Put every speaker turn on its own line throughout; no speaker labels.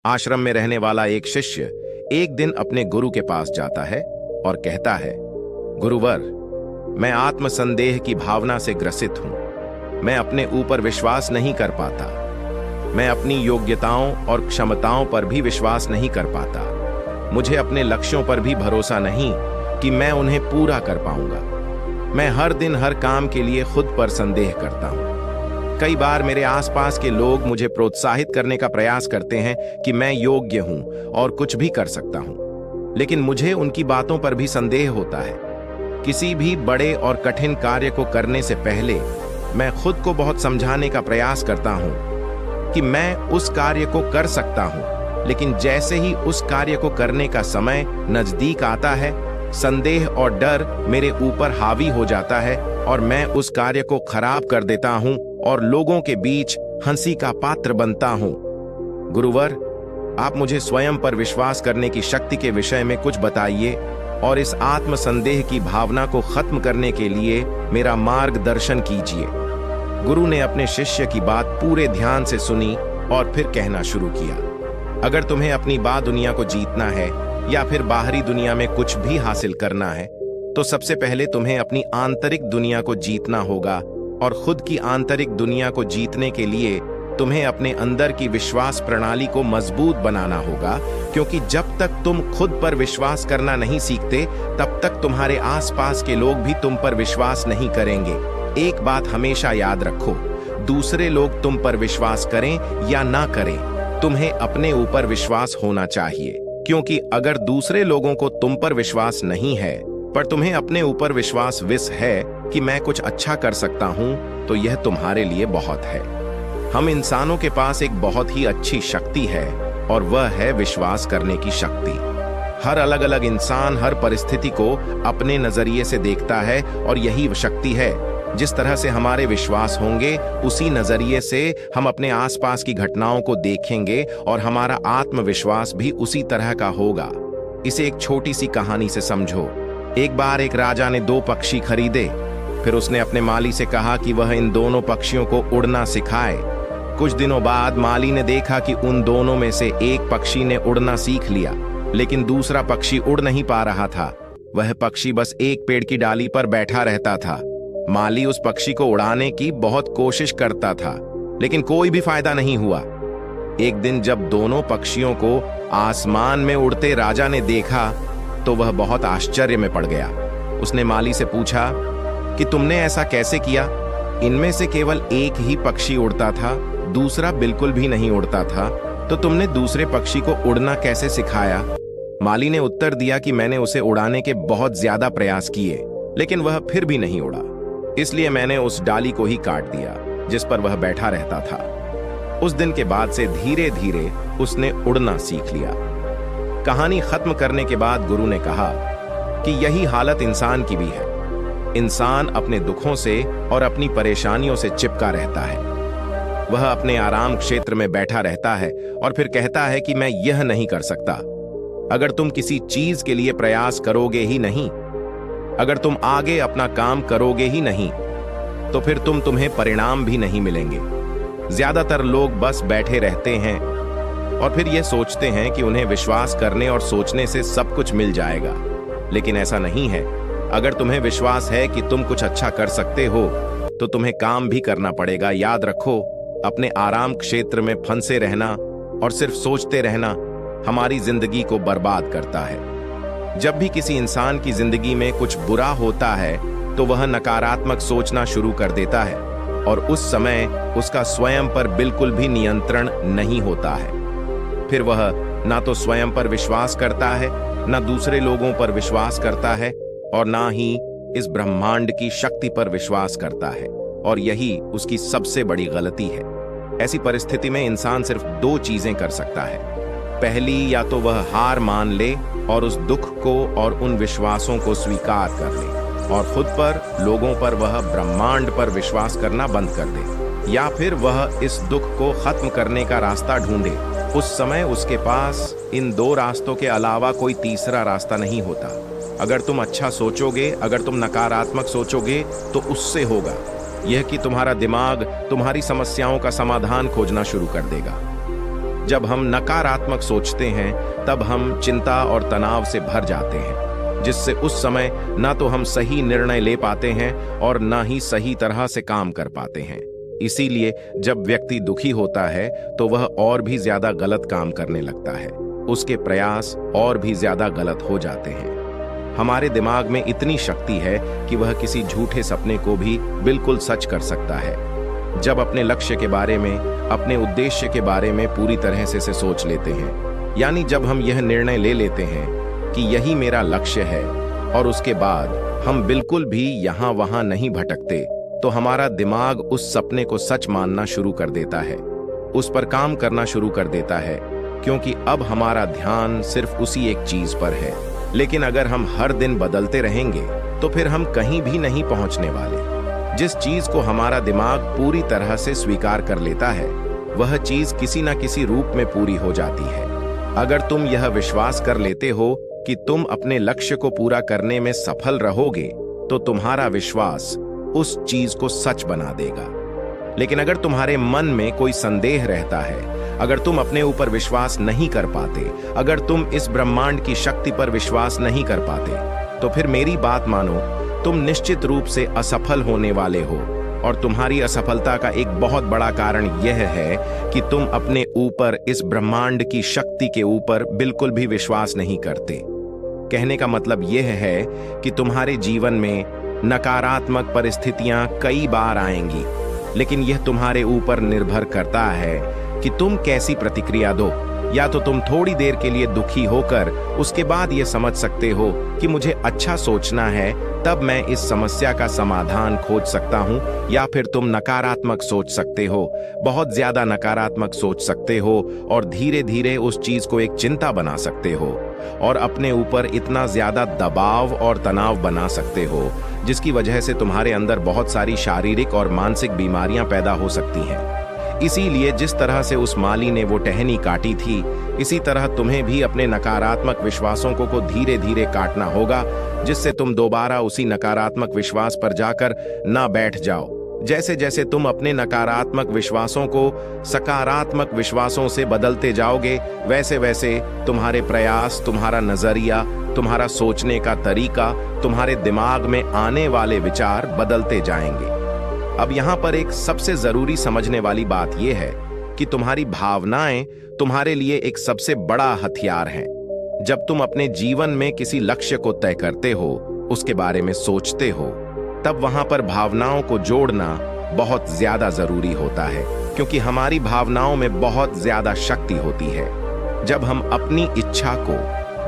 आश्रम में रहने वाला एक शिष्य एक दिन अपने गुरु के पास जाता है और कहता है, गुरुवर, मैं आत्मसंदेह की भावना से ग्रसित हूं। मैं अपने ऊपर विश्वास नहीं कर पाता। मैं अपनी योग्यताओं और क्षमताओं पर भी विश्वास नहीं कर पाता। मुझे अपने लक्ष्यों पर भी भरोसा नहीं कि मैं उन्हें पूरा कर पाऊंगा। मैं हर दिन हर काम के लिए खुद पर संदेह करता हूं। कई बार मेरे आसपास के लोग मुझे प्रोत्साहित करने का प्रयास करते हैं कि मैं योग्य हूं और कुछ भी कर सकता हूं, लेकिन मुझे उनकी बातों पर भी संदेह होता है। किसी भी बड़े और कठिन कार्य को करने से पहले मैं खुद को बहुत समझाने का प्रयास करता हूं कि मैं उस कार्य को कर सकता हूं, लेकिन जैसे ही उस कार्य को करने का समय नजदीक आता है, संदेह और डर मेरे ऊपर हावी हो जाता है और मैं उस कार्य को खराब कर देता हूं और लोगों के बीच हंसी का पात्र बनता हूं। गुरुवर, आप मुझे स्वयं पर विश्वास करने की शक्ति के विषय में कुछ बताइए और इस आत्मसंदेह की भावना को खत्म करने के लिए मेरा मार्गदर्शन कीजिए। गुरु ने अपने शिष्य की बात पूरे ध्यान से सुनी और फिर कहना शुरू किया, अगर तुम्हें अपनी बात दुनिया को जीतना है या फिर बाहरी दुनिया में कुछ भी हासिल करना है, तो सबसे पहले तुम्हें अपनी आंतरिक दुनिया को जीतना होगा और खुद की आंतरिक दुनिया को जीतने के लिए तुम्हें अपने अंदर की विश्वास प्रणाली को मजबूत बनाना होगा, क्योंकि जब तक तुम खुद पर विश्वास करना नहीं सीखते, तब तक तुम्हारे आसपास के लोग भी तुम पर विश्वास नहीं करेंगे। एक बात हमेशा याद रखो, दूसरे लोग तुम पर विश्वास करें या ना करें, तुम्हें अपने ऊपर विश्वास होना चाहिए, क्योंकि अगर दूसरे लोगों को तुम पर विश्वास नहीं है पर तुम्हें अपने ऊपर विश्वास है कि मैं कुछ अच्छा कर सकता हूं, तो यह तुम्हारे लिए बहुत है। हम इंसानों के पास एक बहुत ही अच्छी शक्ति है और वह है विश्वास करने की शक्ति। हर अलग अलग इंसान हर परिस्थिति को अपने नजरिए से देखता है और यही वह शक्ति है। जिस तरह से हमारे विश्वास होंगे, उसी नजरिए से हम अपने आसपास की घटनाओं को देखेंगे और हमारा आत्मविश्वास भी उसी तरह का होगा। इसे एक छोटी सी कहानी से समझो। एक बार एक राजा ने 2 पक्षी खरीदे। फिर उसने अपने माली से कहा कि वह इन दोनों पक्षियों को उड़ना सिखाए। कुछ दिनों बाद माली ने देखा कि उन दोनों में से एक पक्षी ने उड़ना सीख लिया, लेकिन दूसरा पक्षी उड़ नहीं पा रहा था। वह पक्षी बस एक पेड़ की डाली पर बैठा रहता था। माली उस पक्षी को उड़ाने की बहुत कोशिश करता था, लेकिन कोई भी फायदा नहीं हुआ। एक दिन जब दोनों पक्षियों को आसमान में उड़ते राजा ने देखा, तो वह बहुत आश्चर्य में पड़ गया। उसने माली से पूछा कि तुमने ऐसा कैसे किया? इनमें से केवल एक ही पक्षी उड़ता था, दूसरा बिल्कुल भी नहीं उड़ता था, तो तुमने दूसरे पक्षी को उड़ना कैसे सिखाया? माली ने उत्तर दिया कि मैंने उसे उड़ाने के बहुत ज्यादा प्रयास किए, लेकिन वह फिर भी नहीं उड़ा, इसलिए मैंने उस डाली को ही काट दिया जिस पर वह बैठा रहता था। उस दिन के बाद से धीरे धीरे उसने उड़ना सीख लिया। कहानी खत्म करने के बाद गुरु ने कहा कि यही हालत इंसान की भी है। इंसान अपने दुखों से और अपनी परेशानियों से चिपका रहता है। वह अपने आराम क्षेत्र में बैठा रहता है और फिर कहता है कि मैं यह नहीं कर सकता। अगर तुम किसी चीज के लिए प्रयास करोगे ही नहीं, अगर तुम आगे अपना काम करोगे ही नहीं, तो फिर तुम्हें परिणाम भी नहीं मिलेंगे। ज्यादातर लोग बस बैठे रहते हैं और फिर यह सोचते हैं कि उन्हें विश्वास करने और सोचने से सब कुछ मिल जाएगा, लेकिन ऐसा नहीं है। अगर तुम्हें विश्वास है कि तुम कुछ अच्छा कर सकते हो, तो तुम्हें काम भी करना पड़ेगा। याद रखो, अपने आराम क्षेत्र में फंसे रहना और सिर्फ सोचते रहना हमारी जिंदगी को बर्बाद करता है। जब भी किसी इंसान की जिंदगी में कुछ बुरा होता है, तो वह नकारात्मक सोचना शुरू कर देता है और उस समय उसका स्वयं पर बिल्कुल भी नियंत्रण नहीं होता है। फिर वह ना तो स्वयं पर विश्वास करता है, ना दूसरे लोगों पर विश्वास करता है और ना ही इस ब्रह्मांड की शक्ति पर विश्वास करता है, और यही उसकी सबसे बड़ी गलती है। ऐसी परिस्थिति में इंसान सिर्फ 2 चीजें कर सकता है। पहली, या तो वह हार मान ले और उस दुख को और उन विश्वासों को स्वीकार कर ले और खुद पर, लोगों पर, वह ब्रह्मांड पर विश्वास करना बंद कर दे, या फिर वह इस दुख को खत्म करने का रास्ता ढूंढे। उस समय उसके पास इन 2 रास्तों के अलावा कोई तीसरा रास्ता नहीं होता। अगर तुम अच्छा सोचोगे, अगर तुम नकारात्मक सोचोगे, तो उससे होगा यह कि तुम्हारा दिमाग तुम्हारी समस्याओं का समाधान खोजना शुरू कर देगा। जब हम नकारात्मक सोचते हैं तब हम चिंता और तनाव से भर जाते हैं, जिससे उस समय ना तो हम सही निर्णय ले पाते हैं और ना ही सही तरह से काम कर पाते हैं। इसीलिए जब व्यक्ति दुखी होता है तो वह और भी ज्यादा गलत काम करने लगता है, उसके प्रयास और भी ज्यादा गलत हो जाते हैं। हमारे दिमाग में इतनी शक्ति है कि वह किसी झूठे सपने को भी बिल्कुल सच कर सकता है। जब अपने लक्ष्य के बारे में, अपने उद्देश्य के बारे में पूरी तरह से सोच लेते हैं, यानी जब हम यह निर्णय ले लेते हैं कि यही मेरा लक्ष्य है और उसके बाद हम बिल्कुल भी यहाँ वहाँ नहीं भटकते, तो हमारा दिमाग उस सपने को सच मानना शुरू कर देता है, उस पर काम करना शुरू कर देता है, क्योंकि अब हमारा ध्यान सिर्फ उसी एक चीज पर है। लेकिन अगर हम हर दिन बदलते रहेंगे तो फिर हम कहीं भी नहीं पहुंचने वाले। जिस चीज को हमारा दिमाग पूरी तरह से स्वीकार कर लेता है, वह चीज किसी न किसी रूप में पूरी हो जाती है। अगर तुम यह विश्वास कर लेते हो कि तुम अपने लक्ष्य को पूरा करने में सफल रहोगे, तो तुम्हारा विश्वास उस चीज को सच बना देगा। लेकिन अगर तुम्हारे मन में कोई संदेह रहता है, अगर तुम अपने ऊपर विश्वास नहीं कर पाते, अगर तुम इस ब्रह्मांड की शक्ति पर विश्वास नहीं कर पाते, तो फिर मेरी बात मानो, तुम निश्चित रूप से असफल होने वाले हो। और तुम्हारी असफलता का एक बहुत बड़ा कारण यह है कि तुम अपने ऊपर, इस ब्रह्मांड की शक्ति के ऊपर बिल्कुल भी विश्वास नहीं करते। कहने का मतलब यह है कि तुम्हारे जीवन में नकारात्मक परिस्थितियां कई बार आएंगी, लेकिन यह तुम्हारे ऊपर निर्भर करता है कि तुम कैसी प्रतिक्रिया दो। या तो तुम थोड़ी देर के लिए दुखी होकर उसके बाद यह समझ सकते हो कि मुझे अच्छा सोचना है, तब मैं इस समस्या का समाधान खोज सकता हूं, या फिर तुम नकारात्मक सोच सकते हो, बहुत ज्यादा नकारात्मक सोच सकते हो और धीरे धीरे उस चीज को एक चिंता बना सकते हो और अपने ऊपर इतना ज्यादा दबाव और तनाव बना सकते हो, जिसकी वजह से तुम्हारे अंदर बहुत सारी शारीरिक और मानसिक बीमारियां पैदा हो सकती हैं। इसीलिए जिस तरह से उस माली ने वो टहनी काटी थी, इसी तरह तुम्हें भी अपने नकारात्मक विश्वासों को धीरे धीरे काटना होगा, जिससे तुम दोबारा उसी नकारात्मक विश्वास पर जाकर ना बैठ जाओ। जैसे जैसे तुम अपने नकारात्मक विश्वासों को सकारात्मक विश्वासों से बदलते जाओगे, वैसे वैसे तुम्हारे प्रयास, तुम्हारा नजरिया, तुम्हारा सोचने का तरीका, तुम्हारे दिमाग में आने वाले विचार बदलते जाएंगे। अब यहाँ पर एक सबसे जरूरी समझने वाली बात यह है कि तुम्हारी भावनाएं तुम्हारे लिए एक सबसे बड़ा हथियार हैं। जब तुम अपने जीवन में किसी लक्ष्य को तय करते हो, उसके बारे में सोचते हो, तब वहां पर भावनाओं को जोड़ना बहुत ज्यादा जरूरी होता है, क्योंकि हमारी भावनाओं में बहुत ज्यादा शक्ति होती है। जब हम अपनी इच्छा को,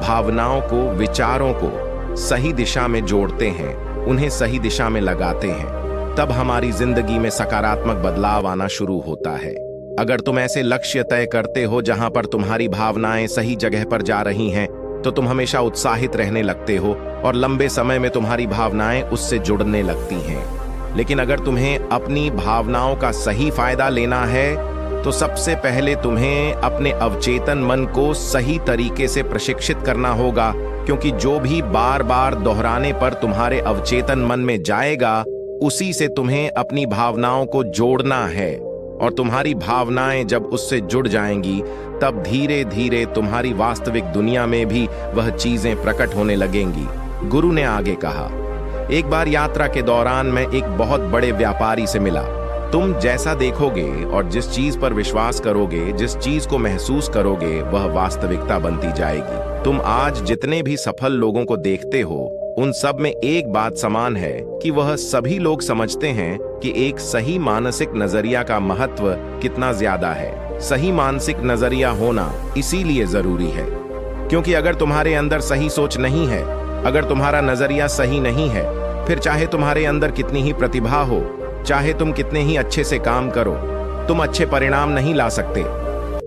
भावनाओं को, विचारों को सही दिशा में जोड़ते हैं, उन्हें सही दिशा में लगाते हैं, तब हमारी जिंदगी में सकारात्मक बदलाव आना शुरू होता है। अगर तुम ऐसे लक्ष्य तय करते हो जहां पर तुम्हारी भावनाएं सही जगह पर जा रही हैं, तो तुम हमेशा उत्साहित रहने लगते हो और लंबे समय में तुम्हारी भावनाएं उससे जुड़ने लगती हैं। लेकिन अगर तुम्हें अपनी भावनाओं का सही फायदा लेना है, तो सबसे पहले तुम्हें अपने अवचेतन मन को सही तरीके से प्रशिक्षित करना होगा, क्योंकि जो भी बार बार दोहराने पर तुम्हारे अवचेतन मन में जाएगा, उसी से तुम्हें अपनी भावनाओं को जोड़ना है। और तुम्हारी भावनाएं जब उससे जुड़ जाएंगी, तब धीरे धीरे तुम्हारी वास्तविक दुनिया में भी वह चीजें प्रकट होने लगेंगी। गुरु ने आगे कहा, एक बार यात्रा के दौरान मैं एक बहुत बड़े व्यापारी से मिला। तुम जैसा देखोगे और जिस चीज पर विश्वास करोगे, जिस चीज को महसूस करोगे, वह वास्तविकता बनती जाएगी। तुम आज जितने भी सफल लोगों को देखते हो, उन सब में एक बात समान है कि वह सभी लोग समझते हैं कि एक सही मानसिक नजरिया का महत्व कितना ज्यादा है। सही मानसिक नजरिया होना इसीलिए जरूरी है, क्योंकि अगर तुम्हारे अंदर सही सोच नहीं है, अगर तुम्हारा नजरिया सही नहीं है, फिर चाहे तुम्हारे अंदर कितनी ही प्रतिभा हो, चाहे तुम कितने ही अच्छे से काम करो, तुम अच्छे परिणाम नहीं ला सकते।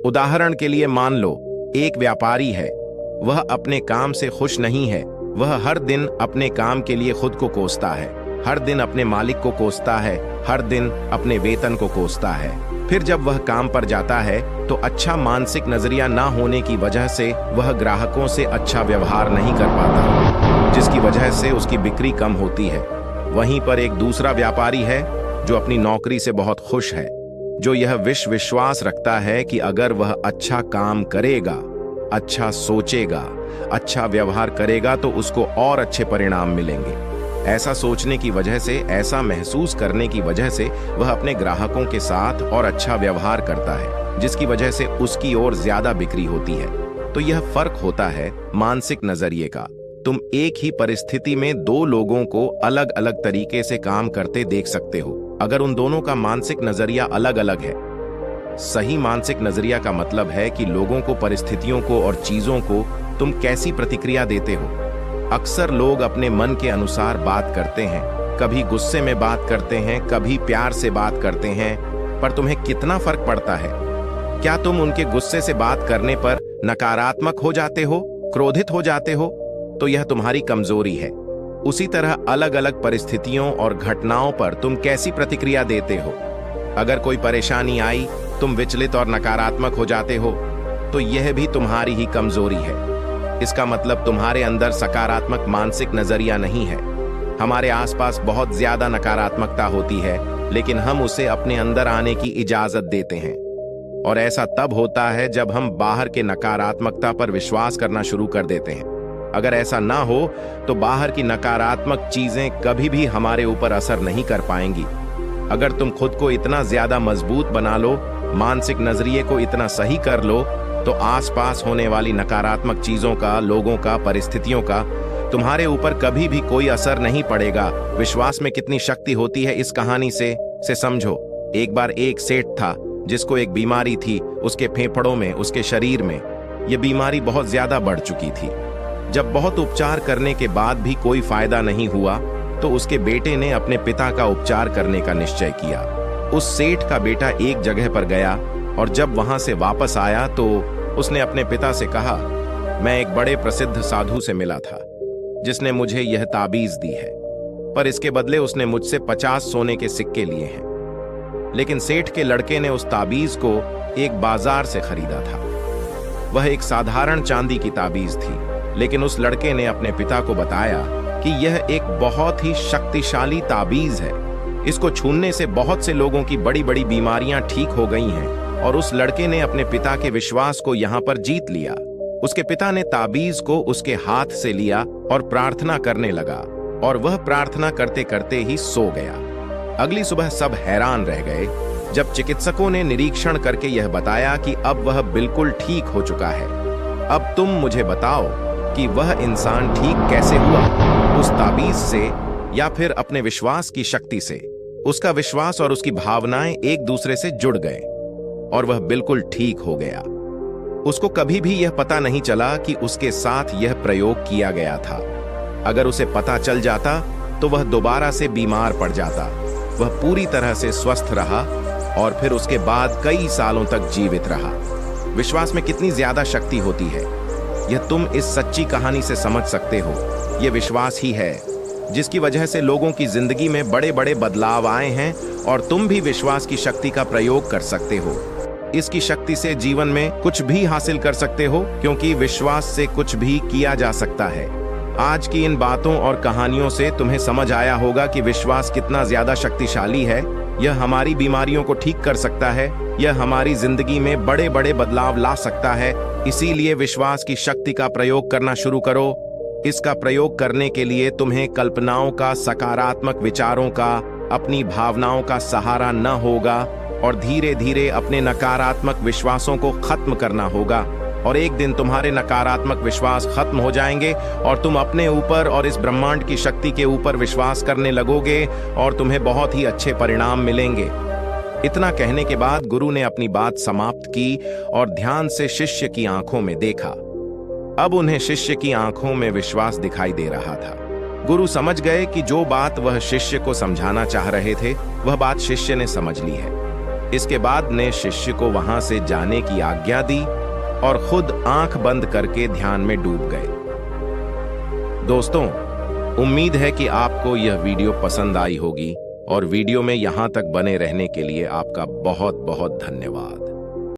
उदाहरण के लिए मान लो, एक व्यापारी है, वह अपने काम से खुश नहीं है। वह हर दिन अपने काम के लिए खुद को कोसता है, हर दिन अपने मालिक को कोसता है, हर दिन अपने वेतन को कोसता है। फिर जब वह काम पर जाता है तो अच्छा मानसिक नजरिया ना होने की वजह से वह ग्राहकों से अच्छा व्यवहार नहीं कर पाता, जिसकी वजह से उसकी बिक्री कम होती है। वहीं पर एक दूसरा व्यापारी है जो अपनी नौकरी से बहुत खुश है। जो यह विश्वास रखता है कि अगर वह अच्छा काम करेगा, अच्छा सोचेगा, अच्छा व्यवहार करेगा तो उसको और अच्छे परिणाम मिलेंगे। ऐसा सोचने की वजह से, ऐसा महसूस करने की वजह से वह अपने ग्राहकों के साथ और अच्छा व्यवहार करता है, जिसकी वजह से उसकी ओर ज्यादा बिक्री होती है। तो यह फर्क होता है मानसिक नजरिए का। तुम एक ही परिस्थिति में दो लोगों को अलग अलग तरीके से काम करते देख सकते हो, अगर उन दोनों का मानसिक नजरिया अलग अलग है। सही मानसिक नजरिया का मतलब है कि लोगों को, परिस्थितियों को और चीजों को तुम कैसी प्रतिक्रिया देते हो। अक्सर लोग अपने मन के अनुसार बात करते हैं, कभी गुस्से में बात करते हैं, कभी प्यार से बात करते हैं, पर तुम्हें कितना फर्क पड़ता है? क्या तुम उनके गुस्से से बात करने पर नकारात्मक हो जाते हो, क्रोधित हो जाते हो? तो यह तुम्हारी कमजोरी है। उसी तरह अलग अलग परिस्थितियों और घटनाओं पर तुम कैसी प्रतिक्रिया देते हो। अगर कोई परेशानी आई, तुम विचलित और नकारात्मक हो जाते हो, तो यह भी तुम्हारी ही कमजोरी है। इसका मतलब तुम्हारे अंदर सकारात्मक मानसिक नजरिया नहीं है। हमारे आसपास बहुत ज्यादा नकारात्मकता होती है, लेकिन हम उसे अपने अंदर आने की इजाजत देते हैं। और ऐसा तब होता है जब हम बाहर के नकारात्मकता पर विश्वास करना शुरू कर देते हैं। अगर ऐसा ना हो तो बाहर की नकारात्मक चीजें कभी भी हमारे ऊपर असर नहीं कर पाएंगी। अगर तुम खुद को इतना ज्यादा मजबूत बना लो, मानसिक नजरिए को इतना सही कर लो, तो आसपास होने वाली नकारात्मक चीजों का, लोगों का, परिस्थितियों का तुम्हारे ऊपर कभी भी कोई असर नहीं पड़ेगा। विश्वास में कितनी शक्ति होती है, इस कहानी से समझो। एक बार एक सेठ था जिसको एक बीमारी थी, उसके फेफड़ों में, उसके शरीर में। यह बीमारी बहुत ज्यादा बढ़ चुकी थी। जब बहुत उपचार करने के बाद भी कोई फायदा नहीं हुआ, तो उसके बेटे ने अपने पिता का उपचार करने का निश्चय किया। उस सेठ का बेटा एक जगह पर गया और जब वहां से वापस आया तो उसने अपने पिता से कहा, मैं एक बड़े प्रसिद्ध साधु से मिला था जिसने मुझे यह ताबीज दी है, पर इसके बदले उसने मुझसे 50 सोने के सिक्के लिए हैं। लेकिन सेठ के लड़के ने उस ताबीज को एक बाजार से खरीदा था। वह एक साधारण चांदी की ताबीज थी, लेकिन उस लड़के ने अपने पिता को बताया कि यह एक बहुत ही शक्तिशाली ताबीज है। इसको छूने से बहुत से लोगों की बड़ी बड़ी बीमारियां ठीक हो गई हैं। और उस लड़के ने अपने पिता के विश्वास को यहां पर जीत लिया। उसके पिता ने ताबीज को उसके हाथ से लिया और प्रार्थना करने लगा, और वह प्रार्थना करते करते ही सो गया। अगली सुबह सब हैरान रह गए जब चिकित्सकों ने निरीक्षण करके यह बताया कि अब वह बिल्कुल ठीक हो चुका है। अब तुम मुझे बताओ कि वह इंसान ठीक कैसे हुआ? उस ताबीज से या फिर अपने विश्वास की शक्ति से? उसका विश्वास और उसकी भावनाएं एक दूसरे से जुड़ गए और वह बिल्कुल ठीक हो गया। उसको कभी भी यह पता नहीं चला कि उसके साथ यह प्रयोग किया गया था। अगर उसे पता चल जाता तो वह दोबारा से बीमार पड़ जाता। वह पूरी तरह से स्वस्थ रहा और फिर उसके बाद कई सालों तक जीवित रहा। विश्वास में कितनी ज्यादा शक्ति होती है, यह तुम इस सच्ची कहानी से समझ सकते हो। यह विश्वास ही है जिसकी वजह से लोगों की जिंदगी में बड़े बड़े बदलाव आए हैं, और तुम भी विश्वास की शक्ति का प्रयोग कर सकते हो। इसकी शक्ति से जीवन में कुछ भी हासिल कर सकते हो, क्योंकि विश्वास से कुछ भी किया जा सकता है। आज की इन बातों और कहानियों से तुम्हें समझ आया होगा कि विश्वास कितना ज्यादा शक्तिशाली है। यह हमारी बीमारियों को ठीक कर सकता है, यह हमारी जिंदगी में बड़े बड़े बदलाव ला सकता है। इसीलिए विश्वास की शक्ति का प्रयोग करना शुरू करो। इसका प्रयोग करने के लिए तुम्हें कल्पनाओं का, सकारात्मक विचारों का, अपनी भावनाओं का सहारा न होगा, और धीरे धीरे अपने नकारात्मक विश्वासों को खत्म करना होगा। और एक दिन तुम्हारे नकारात्मक विश्वास खत्म हो जाएंगे और तुम अपने ऊपर और इस ब्रह्मांड की शक्ति के ऊपर विश्वास करने लगोगे, और तुम्हें बहुत ही अच्छे परिणाम मिलेंगे। इतना कहने के बाद गुरु ने अपनी बात समाप्त की और ध्यान से शिष्य की आंखों में देखा। अब उन्हें शिष्य की आंखों में विश्वास दिखाई दे रहा था। गुरु समझ गए कि जो बात वह शिष्य को समझाना चाह रहे थे, वह बात शिष्य ने समझ ली है। इसके बाद ने शिष्य को वहां से जाने की आज्ञा दी और खुद आंख बंद करके ध्यान में डूब गए। दोस्तों, उम्मीद है कि आपको यह वीडियो पसंद आई होगी, और वीडियो में यहां तक बने रहने के लिए आपका बहुत बहुत धन्यवाद।